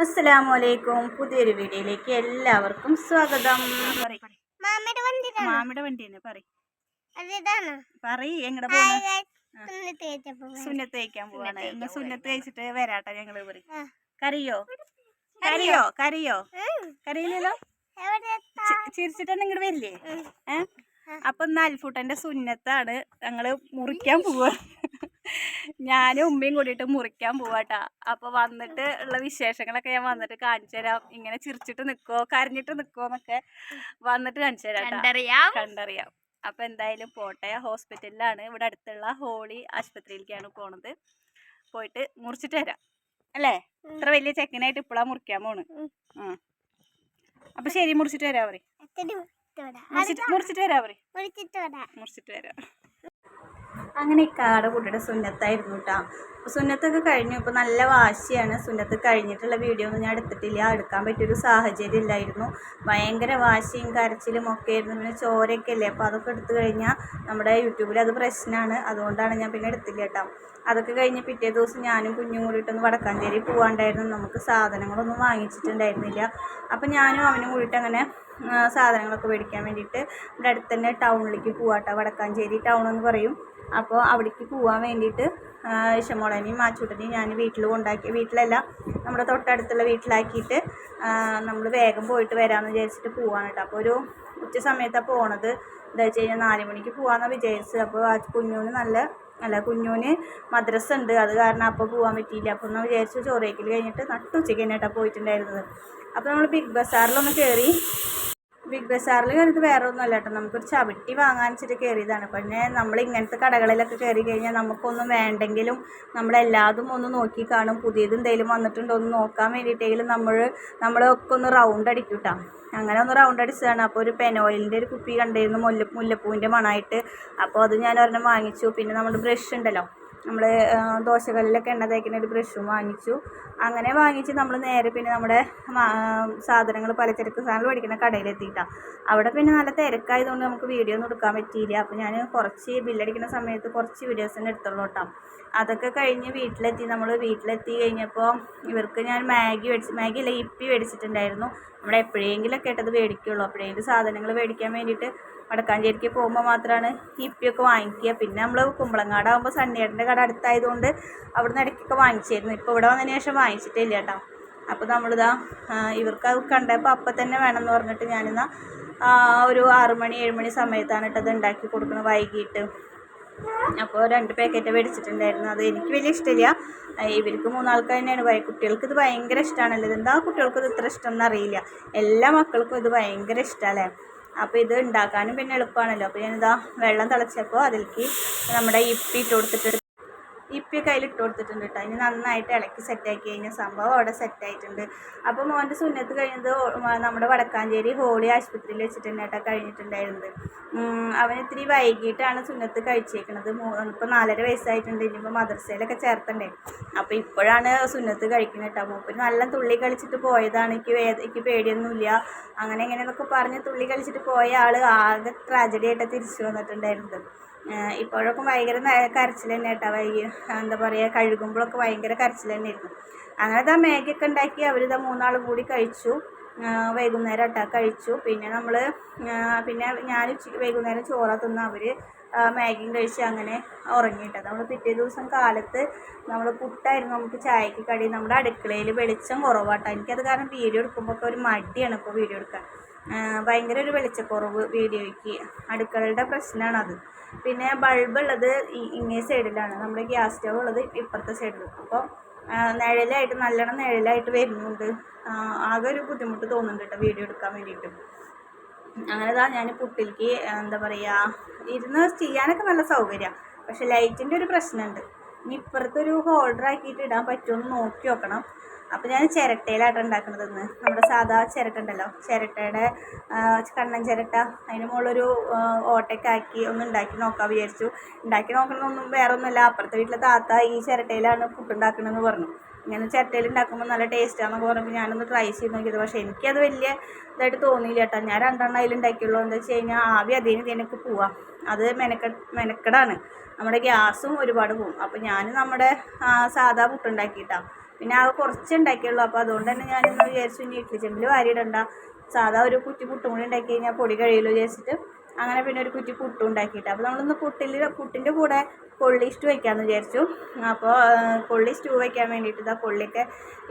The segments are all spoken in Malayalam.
അസ്സലാമലൈക്കും. പുതിയൊരു വീഡിയോയിലേക്ക് എല്ലാവർക്കും സ്വാഗതം. മാമിയുടെ വണ്ടി തന്നെ പറയ് എങ്ങടെ പോണ? സുന്നത്ത് കഴിക്കാൻ പോവാണ്. ഇന്ന് സുന്നത്ത് കഴിച്ചിട്ട് വരാട്ടെ ഞങ്ങള്. കറിയോ കറിയോ കറിയോ കറിയില്ലല്ലോ. ചിരിച്ചിട്ടാണ് ഇങ്ങോട്ട് വരില്ലേ? അപ്പൊ ഇന്ന് അൽഫൂട്ടന്റെ സുന്നത്താണ്. ഞങ്ങള് മുറിക്കാൻ പോവാ. ഞാനും ഉമ്മയും കൂടിയിട്ട് മുറിക്കാൻ പോവാട്ടാ. അപ്പൊ വന്നിട്ട് ഉള്ള വിശേഷങ്ങളൊക്കെ ഞാൻ വന്നിട്ട് കാണിച്ചു തരാം. ഇങ്ങനെ ചിരിച്ചിട്ട് നിക്കോ കരഞ്ഞിട്ട് നിക്കോ എന്നൊക്കെ വന്നിട്ട് കാണിച്ചു തരാം. കണ്ടറിയാം. അപ്പൊ എന്തായാലും പോട്ടെ. ഹോസ്പിറ്റലിലാണ്, ഇവിടെ അടുത്തുള്ള ഹോളി ആശുപത്രിയിലേക്കാണ് പോണത്. പോയിട്ട് മുറിച്ചിട്ട് വരാം അല്ലേ? ഇത്ര വലിയ ചെക്കനായിട്ട് ഇപ്പഴാ മുറിക്കാൻ പോണ്. അപ്പൊ ശരി, മുറിച്ചിട്ട് വരാ പറ. മുറിച്ചിട്ട് വരാം. അങ്ങനെ ഇക്കാടെ കുട്ടിയുടെ സുന്നത്തായിരുന്നു കേട്ടോ. അപ്പോൾ സുന്നത്തൊക്കെ കഴിഞ്ഞു. ഇപ്പോൾ നല്ല വാശിയാണ്. സുന്നത്ത് കഴിഞ്ഞിട്ടുള്ള വീഡിയോ ഒന്നും ഞാൻ എടുത്തിട്ടില്ല. എടുക്കാൻ പറ്റിയൊരു സാഹചര്യം ഇല്ലായിരുന്നു. ഭയങ്കര വാശിയും കരച്ചിലും ഒക്കെ ആയിരുന്നു. പിന്നെ ചോരയൊക്കെ അല്ലേ, അപ്പോൾ അതൊക്കെ എടുത്തു കഴിഞ്ഞാൽ നമ്മുടെ യൂട്യൂബിൽ അത് പ്രശ്നമാണ്. അതുകൊണ്ടാണ് ഞാൻ പിന്നെ എടുത്തില്ല കേട്ടോ. അതൊക്കെ കഴിഞ്ഞ് പിറ്റേ ദിവസം ഞാനും കുഞ്ഞും കൂടിയിട്ടൊന്ന് വടക്കാഞ്ചേരി പോകാണ്ടായിരുന്നു. നമുക്ക് സാധനങ്ങളൊന്നും വാങ്ങിച്ചിട്ടുണ്ടായിരുന്നില്ല. അപ്പോൾ ഞാനും അവനും കൂടിയിട്ട് അങ്ങനെ സാധനങ്ങളൊക്കെ മേടിക്കാൻ വേണ്ടിയിട്ട് ഇവിടെ അടുത്ത് തന്നെ ടൗണിലേക്ക് പോവാട്ടോ. വടക്കാഞ്ചേരി ടൗൺ എന്ന് പറയും. അപ്പോൾ അവിടേക്ക് പോകാൻ വേണ്ടിയിട്ട് ഇഷമോളനെയും മാച്ചൂട്ടനെയും ഞാൻ വീട്ടിലല്ല, നമ്മുടെ തൊട്ടടുത്തുള്ള വീട്ടിലാക്കിയിട്ട് നമ്മൾ വേഗം പോയിട്ട് വരാമെന്ന് വിചാരിച്ചിട്ട് പോവാണ് കേട്ടോ. അപ്പോൾ ഒരു ഉച്ച സമയത്താണ് പോണത്. എന്താ വെച്ച് കഴിഞ്ഞാൽ 4 മണിക്ക് പോകാമെന്നാണ് വിചാരിച്ചത്. അപ്പോൾ കുഞ്ഞൂന് മദ്രസ ഉണ്ട്. അത് കാരണം അപ്പോൾ പോകാൻ പറ്റിയില്ല. അപ്പോൾ എന്നാൽ വിചാരിച്ചു ചോറേക്കൽ കഴിഞ്ഞിട്ട് നട്ടുച്ചയ്ക്ക് തന്നെ കേട്ടോ പോയിട്ടുണ്ടായിരുന്നത്. അപ്പോൾ നമ്മൾ ബിഗ് ബസാറിലൊന്ന് കയറി. ബിഗ് ബസാറിൽ കയറിയത് വേറെ ഒന്നുമല്ല കേട്ടോ, നമുക്കൊരു ചവിട്ടി വാങ്ങാൻ വെച്ചിട്ട് കയറിയതാണ്. പിന്നെ നമ്മൾ ഇങ്ങനത്തെ കടകളിലൊക്കെ കയറി കഴിഞ്ഞാൽ നമുക്കൊന്നും വേണ്ടെങ്കിലും നമ്മളെല്ലാതും ഒന്ന് നോക്കി കാണും. പുതിയത് എന്തെങ്കിലും വന്നിട്ടുണ്ടോ ഒന്ന് നോക്കാൻ വേണ്ടിയിട്ടെങ്കിലും നമ്മളൊക്കെ ഒന്ന് റൗണ്ട് അടിക്കും കേട്ടോ. അങ്ങനെ ഒന്ന് റൗണ്ട് അടിച്ചതാണ്. അപ്പോൾ ഒരു പെനോയിലിൻ്റെ ഒരു കുപ്പി കണ്ടിരുന്നു, മുല്ലപ്പൂവിൻ്റെ മണമായിട്ട്. അപ്പോൾ അത് ഞാൻ ഒരെണ്ണം വാങ്ങിച്ചു. പിന്നെ നമ്മുടെ ബ്രഷ് ഉണ്ടല്ലോ, നമ്മൾ ദോശക്കല്ലിലൊക്കെ എണ്ണ തേക്കുന്ന ഒരു ബ്രഷും വാങ്ങിച്ചു. അങ്ങനെ വാങ്ങിച്ച് നമ്മൾ നേരെ പിന്നെ നമ്മുടെ സാധനങ്ങൾ പലചരക്ക് സാധനങ്ങൾ മേടിക്കുന്ന കടയിലെത്തിയിട്ടാണ്. അവിടെ പിന്നെ നല്ല തിരക്കായതുകൊണ്ട് നമുക്ക് വീഡിയോ ഒന്നും എടുക്കാൻ പറ്റിയില്ല. അപ്പോൾ ഞാൻ കുറച്ച് ബില്ലടിക്കുന്ന സമയത്ത് കുറച്ച് വീഡിയോസ് തന്നെ എടുത്തുള്ളൂ കേട്ടോ. അതൊക്കെ കഴിഞ്ഞ് വീട്ടിലെത്തി കഴിഞ്ഞപ്പോൾ ഇവർക്ക് ഞാൻ മാഗി അല്ല ഇപ്പി മേടിച്ചിട്ടുണ്ടായിരുന്നു. നമ്മുടെ എപ്പോഴെങ്കിലൊക്കെ ആയിട്ടത് മേടിക്കുള്ളൂ. അപ്പോഴെങ്കിലും സാധനങ്ങൾ മേടിക്കാൻ വേണ്ടിയിട്ട് വടക്കാഞ്ചേരിക്ക് പോകുമ്പോൾ മാത്രമാണ് ഇപ്പിയൊക്കെ വാങ്ങിക്കുക. പിന്നെ നമ്മൾ കുമ്പളങ്ങാടാകുമ്പോൾ സണ്ണിയേട്ടൻ്റെ കട അടുത്തായതുകൊണ്ട് അവിടുന്ന് ഇടയ്ക്കൊക്കെ വാങ്ങിച്ചായിരുന്നു. ഇപ്പോൾ ഇവിടെ വന്നതിന് ശേഷം വാങ്ങിച്ചിട്ടില്ല കേട്ടോ. അപ്പോൾ നമ്മളിതാ ഇവർക്ക് അത് കണ്ടപ്പോൾ അപ്പം തന്നെ വേണമെന്ന് പറഞ്ഞിട്ട് ഞാനിന്നാ ഒരു 6 മണി 7 മണി സമയത്താണ് കേട്ടോ അത് ഉണ്ടാക്കി കൊടുക്കുന്നത്, വൈകിട്ട്. അപ്പോൾ 2 പാക്കറ്റ് മേടിച്ചിട്ടുണ്ടായിരുന്നു. അത് എനിക്ക് വലിയ ഇഷ്ടമില്ല. ഇവർക്ക് 3 ആൾക്ക് തന്നെയാണ്. കുട്ടികൾക്ക് ഇത് ഭയങ്കര ഇഷ്ടമാണല്ലോ. ഇതെന്താ കുട്ടികൾക്ക് ഇത് ഇത്ര ഇഷ്ടം എന്നറിയില്ല. എല്ലാ മക്കൾക്കും ഇത് ഭയങ്കര ഇഷ്ടമല്ലേ. അപ്പോൾ ഇത് ഉണ്ടാക്കാനും പിന്നെ എളുപ്പമാണല്ലോ. അപ്പോൾ ഞാനിതാ വെള്ളം തിളച്ചപ്പോൾ അതിലേക്ക് നമ്മുടെ ഇപ്പി കയ്യിലിട്ട് കൊടുത്തിട്ടുണ്ട് കേട്ടോ. അതിന് നന്നായിട്ട് ഇളക്കി സെറ്റാക്കി കഴിഞ്ഞാൽ സംഭവം അവിടെ സെറ്റായിട്ടുണ്ട്. അപ്പോൾ മോൻ്റെ സുന്നത്ത് കഴിഞ്ഞത് നമ്മുടെ വടക്കാഞ്ചേരി ഹോളി ആശുപത്രിയിൽ വെച്ചിട്ട് തന്നെ കേട്ടോ കഴിഞ്ഞിട്ടുണ്ടായിരുന്നത്. അവൻ ഇത്തിരി വൈകിട്ടാണ് സുന്നത്ത് കഴിച്ചേക്കുന്നത്. ഇപ്പോൾ 4.5 വയസ്സായിട്ടുണ്ട്. ഇനിയിപ്പോൾ മദ്രസയിലൊക്കെ ചേർത്തണ്ടേ. അപ്പോൾ ഇപ്പോഴാണ് സുന്നത്ത് കഴിക്കുന്നത് കേട്ടോ. മൂപ്പര് നല്ല തുള്ളി കളിച്ചിട്ട് പോയതാണ്. എനിക്ക് പേടിയൊന്നുമില്ല അങ്ങനെ എങ്ങനെയെന്നൊക്കെ പറഞ്ഞ് തുള്ളി കളിച്ചിട്ട് പോയ ആൾ ആകെ ട്രാജഡി ആയിട്ട് തിരിച്ചു വന്നിട്ടുണ്ടായിരുന്നത്. ഇപ്പോഴൊക്കെ ഭയങ്കര കരച്ചിൽ തന്നെ കേട്ടോ. എന്താ പറയുക, കഴുകുമ്പോഴൊക്കെ ഭയങ്കര കരച്ചിൽ തന്നെയായിരുന്നു. അങ്ങനെ മാഗിയൊക്കെ ഉണ്ടാക്കി അവരിതാ 3 ആളും കൂടി കഴിച്ചു. വൈകുന്നേരം കേട്ടോ കഴിച്ചു. പിന്നെ ഞാൻ വൈകുന്നേരം ചോറ തിന്ന് അവർ മാഗിയും കഴിച്ച് അങ്ങനെ ഉറങ്ങിയിട്ടത്. നമ്മൾ പിറ്റേ ദിവസം കാലത്ത് നമ്മൾ പുട്ടായിരുന്നു നമുക്ക് ചായക്ക് കടി. നമ്മുടെ അടുക്കളയിൽ വെളിച്ചം കുറവാട്ടോ. എനിക്കത് കാരണം വീഡിയോ എടുക്കുമ്പോൾ ഒക്കെ ഒരു മടിയാണ് ഇപ്പോൾ വീഡിയോ എടുക്കാൻ. ഭയങ്കര ഒരു വെളിച്ചക്കുറവ് വീഡിയോയ്ക്ക്. അടുക്കളയുടെ പ്രശ്നമാണത്. പിന്നെ ബൾബ് ഉള്ളത് ഇങ്ങേ സൈഡിലാണ്, നമ്മുടെ ഗ്യാസ് സ്റ്റവ് ഉള്ളത് ഇപ്പുറത്തെ സൈഡിലും. അപ്പോൾ നല്ലോണം നിഴലായിട്ട് വരുന്നുണ്ട്. ആകെ ഒരു ബുദ്ധിമുട്ട് തോന്നുന്നുണ്ട് കേട്ടോ വീഡിയോ എടുക്കാൻ വേണ്ടിയിട്ട്. അങ്ങനെ ഞാൻ പുട്ടിലേക്ക് എന്താ പറയുക ഇരുന്ന് ചെയ്യാനൊക്കെ നല്ല സൗകര്യമാണ്. പക്ഷെ ലൈറ്റിൻ്റെ ഒരു പ്രശ്നമുണ്ട്. ഇനി ഇപ്പുറത്തൊരു ഹോൾഡർ ആക്കിയിട്ട് ഇടാൻ പറ്റുമെന്ന് നോക്കി നോക്കണം. അപ്പോൾ ഞാൻ ചിരട്ടയിലായിട്ട് ഉണ്ടാക്കണതെന്ന്. നമ്മുടെ സാധാ ചിരട്ട ഉണ്ടല്ലോ, ചിരട്ടയുടെ കണ്ണൻ ചിരട്ട, അതിന് മുകളിലൊരു ഓട്ടയ്ക്കാക്കി ഒന്ന് ഉണ്ടാക്കി നോക്കാൻ വിചാരിച്ചു. ഉണ്ടാക്കി നോക്കണമെന്നൊന്നും വേറെ ഒന്നുമില്ല. അപ്പുറത്തെ വീട്ടിലെ താത്ത ഈ ചിരട്ടയിലാണ് പുട്ടുണ്ടാക്കണമെന്ന് പറഞ്ഞു. ഇങ്ങനെ ചിരട്ടയിൽ ഉണ്ടാക്കുമ്പോൾ നല്ല ടേസ്റ്റാണെന്നൊക്കെ പറഞ്ഞപ്പോൾ ഞാനൊന്ന് ട്രൈ ചെയ്ത് നോക്കിയത്. പക്ഷേ എനിക്കത് വലിയ ഇതായിട്ട് തോന്നിയില്ല കേട്ടോ. ഞാൻ 2 അതിൽ ഉണ്ടാക്കിയുള്ളൂ. എന്താ വെച്ച് കഴിഞ്ഞാൽ ആവി ഇതിനൊക്കെ പോവാം. അത് മെനക്കെടാണ്. നമ്മുടെ ഗ്യാസും ഒരുപാട് പോവും. അപ്പോൾ ഞാൻ നമ്മുടെ സാധാ പുട്ടുണ്ടാക്കിയിട്ടാണ്. പിന്നെ അത് കുറച്ച് ഉണ്ടാക്കിയുള്ളൂ. അപ്പോൾ അതുകൊണ്ട് തന്നെ ഞാനിന്ന് വിചാരിച്ചു ഇനി ഇഡ്ഡലി ചെമ്പിൽ വാരിയിടണ്ട, സാധാ ഒരു കുറ്റി പുട്ടും കൂടി ഉണ്ടാക്കി കഴിഞ്ഞാൽ പൊടി കഴിയുള്ളൂ വിചാരിച്ചിട്ട് അങ്ങനെ പിന്നെ ഒരു കുറ്റി പുട്ടും ഉണ്ടാക്കിയിട്ട്. അപ്പോൾ നമ്മളിന്ന് പുട്ടിൻ്റെ കൂടെ കൊള്ളി സ്റ്റൂ വയ്ക്കാമെന്ന് വിചാരിച്ചു. അപ്പോൾ കൊള്ളി സ്റ്റൂ വയ്ക്കാൻ വേണ്ടിയിട്ട് ഇതാ കൊള്ളിയൊക്കെ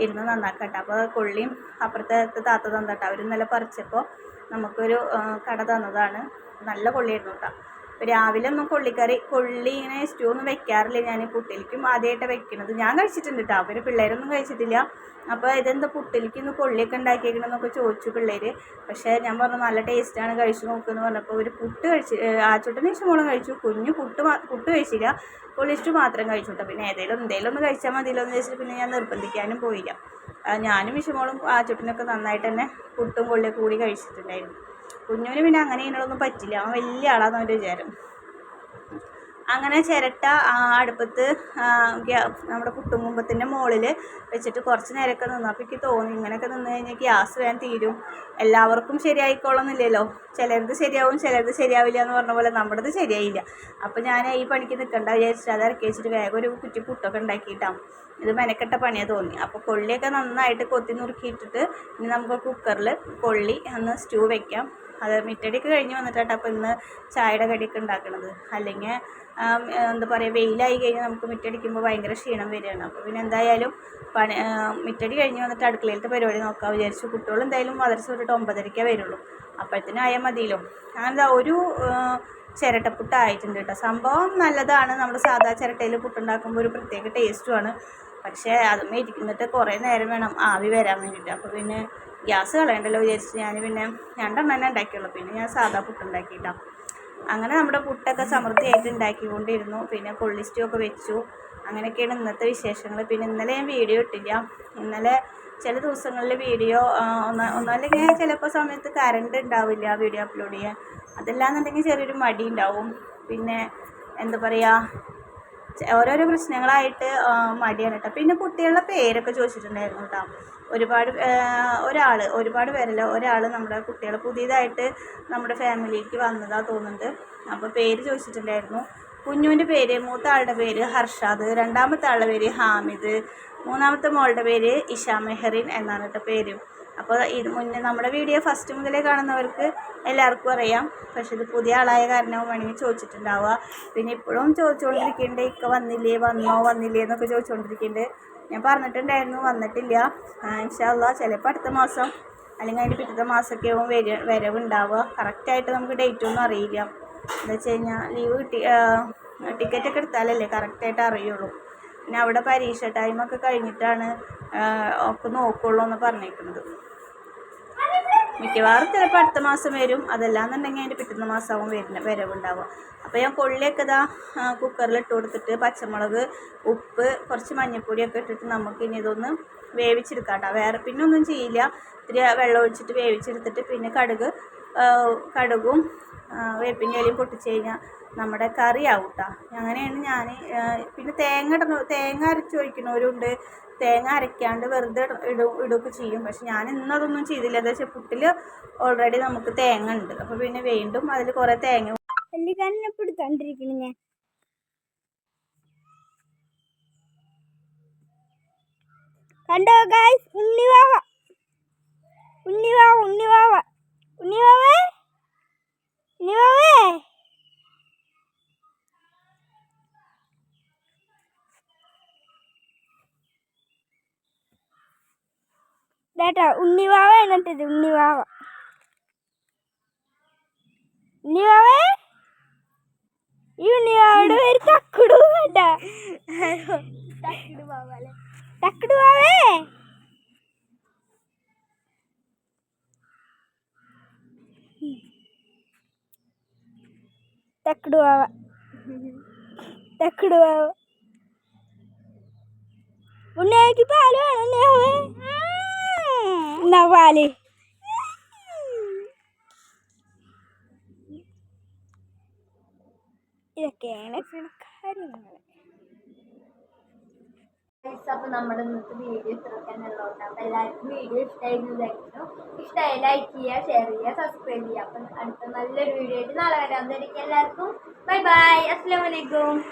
ഇരുന്ന് നന്നാക്കട്ടെ. അപ്പോൾ കൊള്ളിയും അപ്പുറത്തെ താത്ത തന്നിട്ട് അവർ ഇന്നലെ പറിച്ചപ്പോൾ നമുക്കൊരു കട തന്നതാണ്. നല്ല കൊള്ളിയായിരുന്നു കേട്ടോ. അപ്പോൾ രാവിലെ ഒന്നും കൊള്ളി ഇങ്ങനെ സ്റ്റൂ ഒന്നും വെക്കാറില്ല ഞാൻ. പുട്ടിലേക്കും ആദ്യമായിട്ട് വെക്കുന്നത്. ഞാൻ കഴിച്ചിട്ടുണ്ട് കേട്ടോ, അവർ പിള്ളേരൊന്നും കഴിച്ചിട്ടില്ല. അപ്പോൾ ഇതെന്താ പുട്ടിലേക്ക് ഇന്ന് കൊള്ളിയൊക്കെ ഉണ്ടാക്കിയേക്കണമെന്നൊക്കെ ചോദിച്ചു പിള്ളേർ. പക്ഷേ ഞാൻ പറഞ്ഞു നല്ല ടേസ്റ്റാണ്, കഴിച്ചു നോക്കുമെന്ന് പറഞ്ഞപ്പോൾ ഒരു പുട്ട് ആച്ചോട്ടന് വിഷമോളം കഴിച്ചു. കുഞ്ഞു പുട്ട് കഴിച്ചില്ല, കൊള്ളി സ്റ്റൂ മാത്രം കഴിച്ചു കേട്ടോ. പിന്നെ എന്തേലും ഒന്ന് കഴിച്ചാൽ മതിയല്ലോ എന്ന് വെച്ചിട്ട് പിന്നെ ഞാൻ നിർബന്ധിക്കാനും പോയില്ല. ഞാനും വിഷമോളും ആച്ചോട്ടനൊക്കെ നന്നായിട്ട് തന്നെ പുട്ടും കൊള്ളിയൊക്കെ കൂടി കഴിച്ചിട്ടുണ്ടായിരുന്നു. കുഞ്ഞുവിന് പിന്നെ അങ്ങനെ ഇതിനൊന്നും പറ്റില്ല, അവൻ വലിയ ആളാണെന്ന് അവൻ്റെ വിചാരം. അങ്ങനെ ചിരട്ട അടുപ്പത്ത് നമ്മുടെ പുട്ടുംകുമ്പത്തിൻ്റെ മുകളിൽ വെച്ചിട്ട് കുറച്ച് നേരമൊക്കെ നിന്നു. അപ്പോൾ എനിക്ക് തോന്നി ഇങ്ങനെയൊക്കെ നിന്ന് കഴിഞ്ഞാൽ ഗ്യാസ് വേഗം തീരും. എല്ലാവർക്കും ശരിയായിക്കോളന്നില്ലല്ലോ, ചിലരത് ശരിയാവും ചിലരത് ശരിയാവില്ല എന്ന് പറഞ്ഞ പോലെ നമ്മുടേത് ശരിയായില്ല. അപ്പോൾ ഞാൻ ഈ പണിക്ക് നിൽക്കണ്ട വിചാരിച്ചിട്ട് അത് ഇറക്കി വെച്ചിട്ട് വേഗം ഒരു കുറ്റി പുട്ടൊക്കെ ഉണ്ടാക്കിയിട്ടാണ്. ഇത് മെനക്കെട്ട പണിയാണ് തോന്നി. അപ്പോൾ കൊള്ളിയൊക്കെ നന്നായിട്ട് കൊത്തി നുറുക്കിയിട്ടിട്ട് ഇനി നമുക്ക് കുക്കറിൽ കൊള്ളി ഒന്ന് സ്റ്റൂ വയ്ക്കാം. അത് മിറ്റടിയൊക്കെ കഴിഞ്ഞ് വന്നിട്ടാണ് അപ്പോൾ ഇന്ന് ചായയുടെ കടിയൊക്കെ ഉണ്ടാക്കുന്നത്. അല്ലെങ്കിൽ എന്താ പറയുക, വെയിലായി കഴിഞ്ഞാൽ നമുക്ക് മിറ്റടിക്കുമ്പോൾ ഭയങ്കര ക്ഷീണം വരികയാണ്. അപ്പോൾ പിന്നെ എന്തായാലും മിറ്റടി കഴിഞ്ഞ് വന്നിട്ട് അടുക്കളയിലത്തെ പരിപാടി നോക്കാൻ വിചാരിച്ചു. കുട്ടികൾ എന്തായാലും മദ്രസ വിട്ടിട്ട് 9:30 വരുള്ളൂ, അപ്പോഴത്തേനും ആയാൽ മതിയല്ലോ. അങ്ങനെ ഒരു ചിരട്ടപ്പുട്ടായിട്ടുണ്ട് കേട്ടോ. സംഭവം നല്ലതാണ്, നമ്മൾ സാധാ ചിരട്ടയിൽ പുട്ടുണ്ടാക്കുമ്പോൾ ഒരു പ്രത്യേക ടേസ്റ്റുമാണ്. പക്ഷേ അതുമ്മേ ഇരിക്കുന്നിട്ട് കുറേ നേരം വേണം ആവി വരാൻ വേണ്ടിയിട്ട്. അപ്പോൾ പിന്നെ ഗ്യാസ് കളയണ്ടല്ലോ വിചാരിച്ചിട്ട് ഞാൻ പിന്നെ 2 എണ്ണം തന്നെ ഉണ്ടാക്കിയുള്ളൂ. പിന്നെ ഞാൻ സാധാ പുട്ടുണ്ടാക്കിയിട്ടാണ്. അങ്ങനെ നമ്മുടെ പുട്ടൊക്കെ സമൃദ്ധിയായിട്ട് ഉണ്ടാക്കിക്കൊണ്ടിരുന്നു. പിന്നെ കൊള്ളി സ്റ്റൂ ഒക്കെ വെച്ചു. അങ്ങനെയൊക്കെയാണ് ഇന്നത്തെ വിശേഷങ്ങൾ. പിന്നെ ഇന്നലെ ഞാൻ വീഡിയോ ഇട്ടില്ല. ഇന്നലെ ചില ദിവസങ്ങളിൽ വീഡിയോ ഒന്നല്ലെങ്കിൽ ചിലപ്പോൾ സമയത്ത് കറണ്ട് ഉണ്ടാവില്ല വീഡിയോ അപ്ലോഡ് ചെയ്യാൻ. അതല്ലാന്നുണ്ടെങ്കിൽ ചെറിയൊരു മടി ഉണ്ടാവും. പിന്നെ എന്താ പറയുക, ഓരോരോ പ്രശ്നങ്ങളായിട്ട് മടിയാണ് കേട്ടോ. പിന്നെ കുട്ടികളുടെ പേരൊക്കെ ചോദിച്ചിട്ടുണ്ടായിരുന്നു കേട്ടോ. ഒരുപാട് പേരല്ല, ഒരാൾ നമ്മുടെ കുട്ടികൾ പുതിയതായിട്ട് നമ്മുടെ ഫാമിലിക്ക് വന്നതാണ് തോന്നുന്നുണ്ട്. അപ്പോൾ പേര് ചോദിച്ചിട്ടുണ്ടായിരുന്നു. കുഞ്ഞുവിൻ്റെ പേര്, മൂത്ത ആളുടെ പേര് ഹർഷാദ്, രണ്ടാമത്തെ ആളുടെ പേര് ഹാമിദ്, മൂന്നാമത്തെ മോളുടെ പേര് ഇഷ മെഹറിൻ എന്നാണ് കേട്ടോ പേര്. അപ്പോൾ ഇത് മുന്നേ നമ്മുടെ വീഡിയോ ഫസ്റ്റ് മുതലേ കാണുന്നവർക്ക് എല്ലാവർക്കും അറിയാം. പക്ഷെ ഇത് പുതിയ ആളായ കാരണം വേണമെങ്കിൽ ചോദിച്ചിട്ടുണ്ടാവുക. പിന്നെ ഇപ്പോഴും ചോദിച്ചുകൊണ്ടിരിക്കുന്നുണ്ട്, ഇക്ക വന്നില്ലേ എന്നൊക്കെ ചോദിച്ചുകൊണ്ടിരിക്കുന്നുണ്ട്. ഞാൻ പറഞ്ഞിട്ടുണ്ടായിരുന്നു വന്നിട്ടില്ല. ഇൻഷാ അല്ലാഹ് ചിലപ്പോൾ അടുത്ത മാസം അല്ലെങ്കിൽ അതിൻ്റെ പിറ്റത്തെ മാസമൊക്കെ ആവും വരവുണ്ടാവുക. കറക്റ്റായിട്ട് നമുക്ക് ഡേറ്റൊന്നും അറിയില്ല. എന്താ വെച്ച് കഴിഞ്ഞാൽ ലീവ് ടിക്കറ്റൊക്കെ എടുത്താലല്ലേ കറക്റ്റായിട്ട് അറിയുള്ളൂ. പിന്നെ അവിടെ പരീക്ഷ ടൈമൊക്കെ കഴിഞ്ഞിട്ടാണ് ഒക്കെ നോക്കുള്ളൂ എന്ന് പറഞ്ഞിരിക്കുന്നത്. മിക്കവാറും ചിലപ്പോൾ അടുത്ത മാസം വരും, അതല്ലാന്നുണ്ടെങ്കിൽ അതിൻ്റെ പിറ്റത്തെ മാസമാവും വരവുണ്ടാവുക. അപ്പോൾ ഞാൻ കൊള്ളിയൊക്കെ ഇതാ കുക്കറിൽ ഇട്ട് കൊടുത്തിട്ട് പച്ചമുളക്, ഉപ്പ്, കുറച്ച് മഞ്ഞൾപ്പൊടിയൊക്കെ ഇട്ടിട്ട് നമുക്ക് ഇനി ഇതൊന്ന് വേവിച്ചെടുക്കാം കേട്ടോ. വേറെ പിന്നെ ഒന്നും ചെയ്യില്ല. ഇത്തിരി വെള്ളം ഒഴിച്ചിട്ട് വേവിച്ചെടുത്തിട്ട് പിന്നെ കടുകും വേപ്പിൻ്റെ ഇലയും പൊട്ടിച്ച് കഴിഞ്ഞാൽ നമ്മുടെ കറിയാവും കേട്ടോ. അങ്ങനെയാണ് ഞാൻ. പിന്നെ തേങ്ങ അരച്ച് ഒഴിക്കുന്നവരുണ്ട്, തേങ്ങ അരയ്ക്കാണ്ട് വെറുതെ ഇടുകയൊക്കെ ചെയ്യും. പക്ഷെ ഞാൻ ഇന്നതൊന്നും ചെയ്തില്ല. എന്താ വെച്ചാൽ പുട്ടിൽ ഓൾറെഡി നമുക്ക് തേങ്ങ ഉണ്ട്. അപ്പോൾ പിന്നെ വീണ്ടും അതിൽ കുറേ തേങ്ങ എടുത്തോണ്ടിരിക്കുന്നു ഞാൻ. കണ്ടോ ഗൈസ്, ഉണ്ണിവാവേ കേട്ടോ. ഉണ്ണിവാവ എന്നിട്ടത് ഉണ്ണിവാവ ഈ ഉണ്ണിവാവയുടെ പേര് തക്കുടു കേട്ടാ. തക്കുടുവാവേ തക്കുടുവാവ ഉണ്ണിയാക്ക് പാല് വേണല്ലേ? എന്നാ പാല്. ഇതൊക്കെയാണ് കാര്യങ്ങൾ. അപ്പോൾ നമ്മുടെ ഇന്നത്തെ വീഡിയോ ഇത്രയൊക്കെ ഉള്ളതുകൊണ്ട് അപ്പോൾ എല്ലാവർക്കും വീഡിയോ ഇഷ്ടമായി ലൈക്ക് ചെയ്യുക, ഷെയർ ചെയ്യുക, സബ്സ്ക്രൈബ് ചെയ്യുക. അപ്പം അടുത്ത നല്ലൊരു വീഡിയോ ആയിട്ട് നാളെ വരാം. എല്ലാവർക്കും ബൈ ബൈ, അസ്സലാമു അലൈക്കും.